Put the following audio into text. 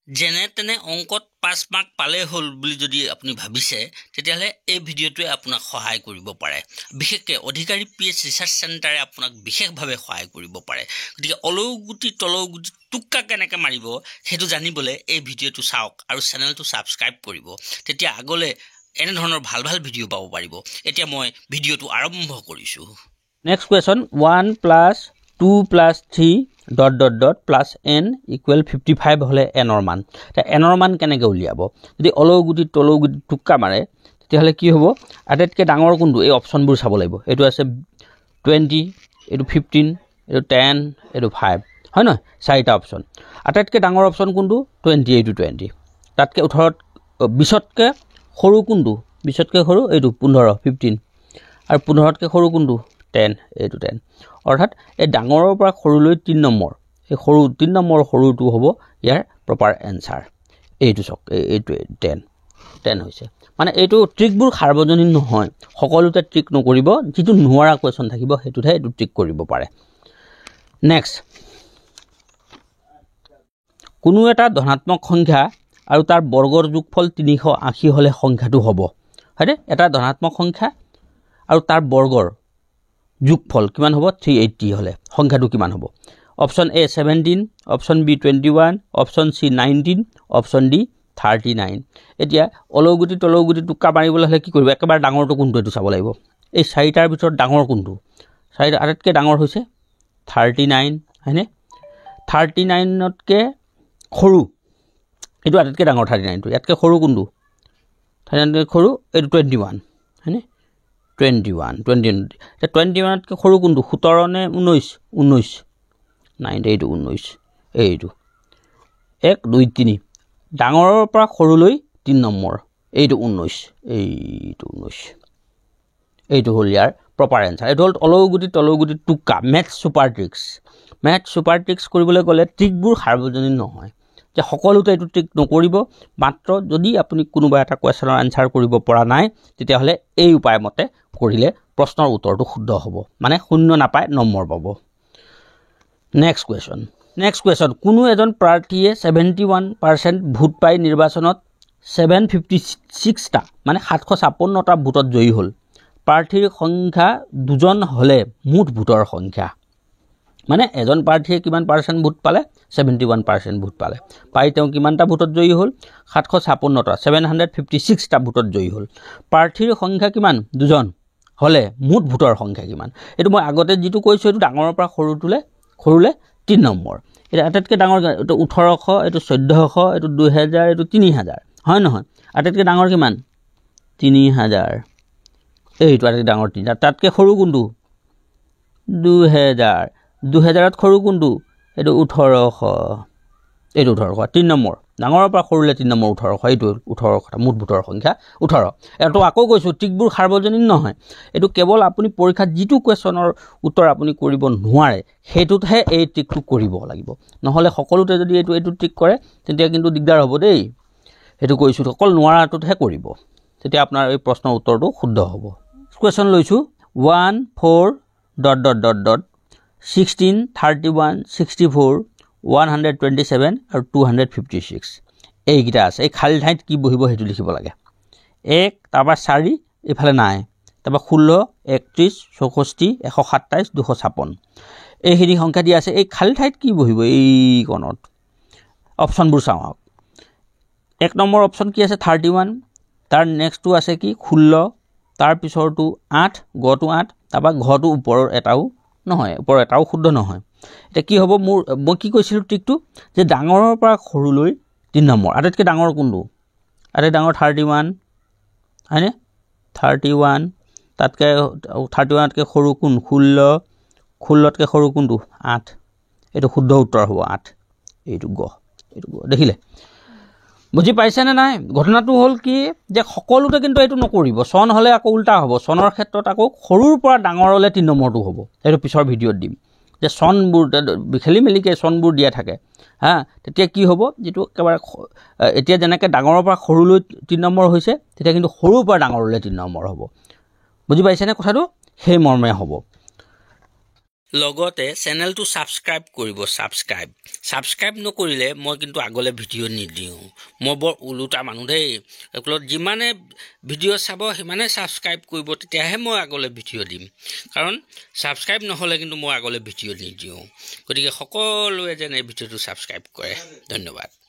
যেনে তেনে অংকত 5 মাৰ্ক পালে হ'ল বুলি যদি আপুনি ভাবিছে তেতিয়াহ'লে এই ভিডিঅ'টোৱে আপোনাক সহায় কৰিব পাৰে। বিশেষকৈ অধিকাৰী পিএইচ ৰিচাৰ্চ চেণ্টাৰে আপোনাক বিশেষভাৱে সহায় কৰিব পাৰে। গতিকে অলৌগুটি তলৌগুটি টুক্কা কেনেকৈ মাৰিব সেইটো জানিবলৈ এই ভিডিঅ'টো চাওক আৰু চেনেলটো ছাবস্ক্ৰাইব কৰিব। তেতিয়া আগলৈ এনেধৰণৰ ভাল ভাল ভিডিঅ' পাব পাৰিব। এতিয়া মই ভিডিঅ'টো আৰম্ভ কৰিছোঁ। Next question 1 plus 2 plus 3 dot dot dot plus n equal 55 হলে n ৰ মান। তা n ৰ মান কেনেকৈ উলিয়াব? যদি অলৌগুটি তলৌগুটি টুক্কা মাৰে তেতিয়াহ'লে কি হ'ব? আটাইতকৈ ডাঙৰ কোনটো? এই অপচনবোৰ চাব লাগিব। এইটো আছে 20, এইটো 15, এইটো 10, এইটো 5, হয় নহয়? চাৰিটা অপচন। আটাইতকৈ ডাঙৰ অপচন কোনটো? 20, এইটো 20। তাতকৈ 20তকৈ সৰু কোনটো? 20তকৈ সৰু এইটো 15, 15। আৰু 15তকৈ সৰু কোনটো? 10, এইটো 10। অৰ্থাৎ এই ডাঙৰৰ পৰা সৰুলৈ 3 নম্বৰ। এই সৰু 3 নম্বৰ সৰুটো হ'ব ইয়াৰ প্ৰপাৰ এনসাৰ। এইটো চক এইটো 10 হৈছে। মানে এইটো ট্ৰিকবোৰ সাৰ্বজনীন নহয়। সকলোতে ট্ৰিক নকৰিব। যিটো নোৱাৰা কোৱেশ্যন থাকিব সেইটোহে এইটো ট্ৰিক কৰিব পাৰে। নেক্সট, কোনো এটা ধনাত্মক সংখ্যা আৰু তাৰ বৰ্গৰ যোগফল 380 হলে সংখ্যাটো হ'ব। হয়নে? এটা ধনাত্মক সংখ্যা আৰু তাৰ বৰ্গৰ যোগফল কিমান হ'ব? 380 হলে সংখ্যাটো কিমান হ'ব? Option A 17, option B 21, option C 19, option D 39। এতিয়া অলৌগুটি তলৌগুটি টুক্কা মাৰিবলৈ হলে কি কৰিব? একেবাৰে ডাঙৰটো কোনটো এইটো চাব লাগিব। এই চাৰিটাৰ ভিতৰত ডাঙৰ কোনটো? চাৰিটা আটাইতকৈ ডাঙৰ হৈছে 39, হয়নে? 39তকৈ সৰু এইটো আটাইতকৈ ডাঙৰ 39টো। ইয়াতকৈ সৰু কোনটো? 39তকৈ সৰু এইটো 21, হয়নে? 21তকৈ সৰু কোনটো? 17 নে 19? 19, নাই এইটো 19, এইটো 1 2 3। ডাঙৰৰ পৰা সৰুলৈ 3 নম্বৰ, এইটো 19, এইটো 19। এইটো হ'ল ইয়াৰ প্ৰপাৰ এনসাৰ। এইটো হ'ল অলৌগুটি তলৌগুটি টুক্কা, maths super tricks. Maths super tricks কৰিবলৈ গ'লে ট্ৰিকবোৰ সাৰ্বজনীন নহয়। যে সকলোতে এইটো ট্ৰিক নকৰিব। মাত্ৰ যদি আপুনি কোনোবা এটা কুৱেশ্যনৰ এনসাৰ কৰিব পৰা নাই তেতিয়াহ'লে এই উপায় মতে কৰিলে প্ৰশ্নৰ উত্তৰটো শুদ্ধ হ'ব। মানে শূন্য নাপায়, নম্বৰ পাব। নেক্সট কুৱেশ্যন, কোনো এজন প্ৰাৰ্থীয়ে 71% ভোট পাই নিৰ্বাচনত 756টা মানে 756টা ভোটত জয়ী হ'ল। প্ৰাৰ্থীৰ সংখ্যা 2জন হ'লে মুঠ ভোটৰ সংখ্যা। মানে এজন প্ৰাৰ্থীয়ে কিমান পাৰ্চেণ্ট ভোট পালে? 71% ভোট পালে। পাই তেওঁ কিমানটা ভোটত জয়ী হ'ল? 756টা, 756টা ভোটত জয়ী হ'ল। প্ৰাৰ্থীৰ সংখ্যা কিমান? 2জন হ'লে মুঠ ভোটৰ সংখ্যা কিমান? এইটো মই আগতে যিটো কৈছোঁ এইটো ডাঙৰৰ পৰা সৰুলে 3 নম্বৰ। এতিয়া আটাইতকৈ ডাঙৰ এইটো 1800, এইটো 1400, এইটো 2000, এইটো 3000, হয় নহয়? আটাইতকৈ ডাঙৰ কিমান? 3000। এইটো আটাইতকৈ ডাঙৰ 3000। তাতকৈ সৰু কোনটো? 2000। 2000ত সৰু কোনটো? এইটো 1800, এইটো 1800, 3 নম্বৰ। ডাঙৰৰ পৰা সৰুলে 3 নম্বৰ 1800, এইটো 1800টা মুঠ ভোটৰ সংখ্যা 18। এইটো আকৌ কৈছোঁ ট্ৰিকবোৰ সাৰ্বজনীন নহয়। এইটো কেৱল আপুনি পৰীক্ষাত যিটো কুৱেশ্যনৰ উত্তৰ আপুনি কৰিব নোৱাৰে সেইটোতহে এই ট্ৰিকটো কৰিব লাগিব। নহ'লে সকলোতে যদি এইটো ট্ৰিক কৰে তেতিয়া কিন্তু দিগদাৰ হ'ব দেই। সেইটো কৈছোঁ অকল নোৱাৰাটোতহে কৰিব, তেতিয়া আপোনাৰ এই প্ৰশ্নৰ উত্তৰটো শুদ্ধ হ'ব। কুৱেশ্যন লৈছোঁ 1 4 dot dot dot dot 16 31 64 127 আৰু 256 এইকেইটা আছে। এই খালী ঠাইত কি বহিব সেইটো লিখিব লাগে। 1 তাৰপৰা 4 এইফালে নাই, তাৰপৰা 16 31 64 127 256 এইখিনি সংখ্যা দিয়া আছে। এই খালী ঠাইত কি বহিব? এই কণত অপশ্যনবোৰ চাওঁ আহক। 1 নম্বৰ অপশ্যন কি আছে? 31। তাৰ নেক্সটটো আছে কি? 16। তাৰ পিছৰটো 8, গটো 8, তাৰপৰা ঘৰটো ওপৰৰ এটাও নহয়, ওপৰৰ এটাও শুদ্ধ নহয়। এতিয়া কি হ'ব? মই কি কৈছিলোঁ ট্ৰিকটো? যে ডাঙৰৰ পৰা সৰুলৈ 3 নম্বৰ। আটাইতকৈ ডাঙৰ কোনটো? আটাইতকৈ ডাঙৰ 31, হয়নে? 31। তাতকৈ 31তকৈ সৰু কোন? 16। 16তকৈ সৰু কোনটো? 8। এইটো শুদ্ধ উত্তৰ হ'ব 8। এইটো গ দেখিলে? বুজি পাইছেনে নাই? ঘটনাটো হ'ল কি যে সকলোতে কিন্তু এইটো নকৰিব। চন হ'লে আকৌ উল্টা হ'ব। চনৰ ক্ষেত্ৰত আকৌ সৰুৰ পৰা ডাঙৰলৈ 3 নম্বৰটো হ'ব। এইটো পিছৰ ভিডিঅ'ত দিম যে চনবোৰ খেলি মেলিকৈ চনবোৰ দিয়া থাকে। তেতিয়া কি হ'ব? যিটো একেবাৰে এতিয়া যেনেকৈ ডাঙৰৰ পৰা সৰুলৈ 3 নম্বৰ হৈছে তেতিয়া কিন্তু সৰুৰ পৰা ডাঙৰলৈ 3 নম্বৰ হ'ব। বুজি পাইছেনে কথাটো? সেই মৰ্মে হ'ব। লগতে চেনেলটো ছাবস্ক্ৰাইব কৰিব ছাবস্ক্ৰাইব নকৰিলে মই কিন্তু আগলৈ ভিডিঅ' নিদিওঁ মই বৰ ওলোটা মানুহ দেই যিমানে ভিডিঅ' চাব সিমানে ছাবস্ক্ৰাইব কৰিব তেতিয়াহে মই আগলৈ ভিডিঅ' দিম কাৰণ ছাবস্ক্ৰাইব নহ'লে কিন্তু মই আগলৈ ভিডিঅ' নিদিওঁ গতিকে সকলোৱে যেন এই ভিডিঅ'টো ছাবস্ক্ৰাইব কৰে ধন্যবাদ